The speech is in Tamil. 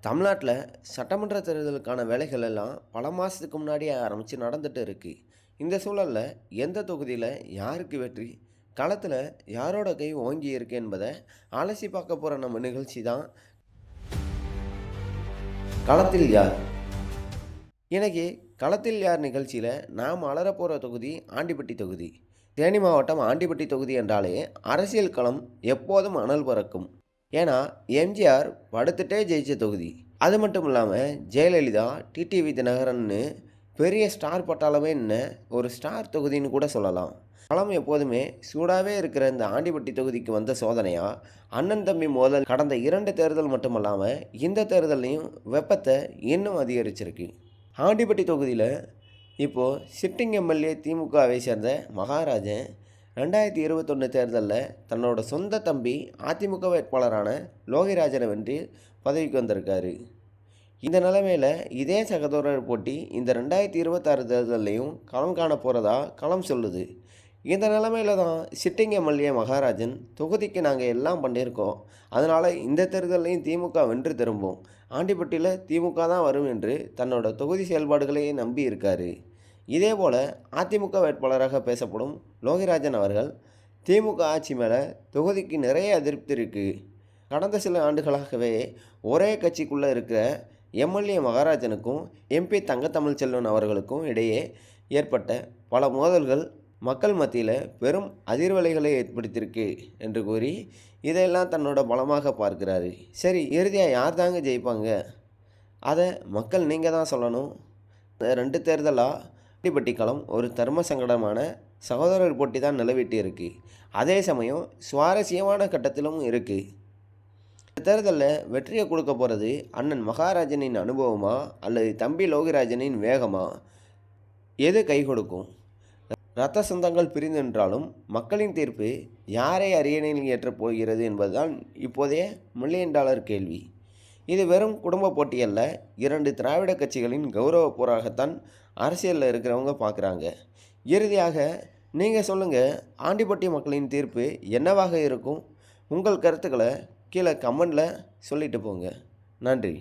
தமிழ்நாட்டில் சட்டமன்ற தேர்தலுக்கான வேலைகள் எல்லாம் பல மாதத்துக்கு முன்னாடியே ஆரம்பித்து நடந்துட்டு இருக்கு. இந்த சூழலில் எந்த தொகுதியில் யாருக்கு வெற்றி, களத்தில் யாரோட கை ஓங்கி இருக்கு என்பதை அலசி பார்க்க போகிற நம்ம நிகழ்ச்சி தான் களத்தில் யார். இன்னைக்கு களத்தில் யார் நிகழ்ச்சியில் நாம் அலற போகிற தொகுதி ஆண்டிப்பட்டி தொகுதி. தேனி மாவட்டம் ஆண்டிப்பட்டி தொகுதி என்றாலே அரசியல் களம் எப்போதும் அனல் பறக்கும். ஏன்னா எம்ஜிஆர் படுத்துட்டே ஜெயிச்ச தொகுதி. அது மட்டும் இல்லாமல் ஜெயலலிதா, டிடிவி தினகரன்னு பெரிய ஸ்டார் பட்டாளமே என்ன ஒரு ஸ்டார் தொகுதின்னு கூட சொல்லலாம். களம் எப்போதுமே சூடாகவே இருக்கிற இந்த ஆண்டிப்பட்டி தொகுதிக்கு வந்த சோதனையாக அண்ணன் தம்பி மோதல் கடந்த 2 தேர்தல் மட்டுமல்லாமல் இந்த தேர்தலையும் வெப்பத்தை இன்னும் அதிகரிச்சிருக்கு. ஆண்டிப்பட்டி தொகுதியில் இப்போது சிட்டிங் எம்எல்ஏ திமுகவை சேர்ந்த மகாராஜன் 2021 தேர்தலில் தன்னோட சொந்த தம்பி அதிமுக வேட்பாளரான லோகிராஜனை வென்று பதவிக்கு வந்திருக்காரு. இந்த நிலைமையில் இதே சகோதரர் போட்டி இந்த 2026 தேர்தலையும் களம் காண போகிறதா களம் சொல்லுது. இந்த நிலைமையில் தான் சிட்டிங் எம்எல்ஏ மகாராஜன் தொகுதிக்கு நாங்கள் எல்லாம் பண்ணியிருக்கோம், அதனால் இந்த தேர்தலையும் திமுக வென்று திரும்பும், ஆண்டிப்பட்டியில் திமுக தான் வரும் என்று தன்னோட தொகுதி செயல்பாடுகளையே நம்பி இருக்காரு. இதேபோல் அதிமுக வேட்பாளராக பேசப்படும் லோகிராஜன் அவர்கள் திமுக ஆட்சி மேலே தொகுதிக்கு நிறைய அதிருப்தி இருக்குது. கடந்த சில ஆண்டுகளாகவே ஒரே கட்சிக்குள்ளே இருக்கிற எம்எல்ஏ மகாராஜனுக்கும் எம்பி தங்கத்தமிழ்ச்செல்வன் அவர்களுக்கும் இடையே ஏற்பட்ட பல மோதல்கள் மக்கள் மத்தியில் பெரும் அதிர்வலைகளை ஏற்படுத்தியிருக்கு என்று கூறி இதையெல்லாம் தன்னோட பலமாக பார்க்கிறாரு. சரி, இறுதியாக யார் தாங்க ஜெயிப்பாங்க, அதை மக்கள் நீங்கள் தான் சொல்லணும். 2 தேர்தலாக ஆண்டிப்பட்டி களம் ஒரு தர்ம சங்கடமான சகோதரர் போட்டி தான் நிலவிட்டு இருக்குது. அதே சமயம் சுவாரஸ்யமான கட்டத்திலும் இருக்குது. இந்த தேர்தலில் வெற்றியை கொடுக்க போகிறது அண்ணன் மகாராஜனின் அனுபவமா அல்லது தம்பி லோகிராஜனின் வேகமா, எது கை கொடுக்கும்? இரத்த சொந்தங்கள் பிரிந்து நின்றாலும் மக்களின் தீர்ப்பு யாரை அரியணையில் ஏற்றப் போகிறது என்பதுதான் இப்போதைய $1,000,000 கேள்வி. இது வெறும் குடும்ப போட்டியல்ல, 2 திராவிட கட்சிகளின் கௌரவ போராகத்தான் அரசியலில் இருக்கிறவங்க பார்க்குறாங்க. இறுதியாக நீங்கள் சொல்லுங்கள், ஆண்டிப்பட்டி மக்களின் தீர்ப்பு என்னவாக இருக்கும்? உங்கள் கருத்துக்களை கீழே கமெண்டில் சொல்லிட்டு போங்க. நன்றி.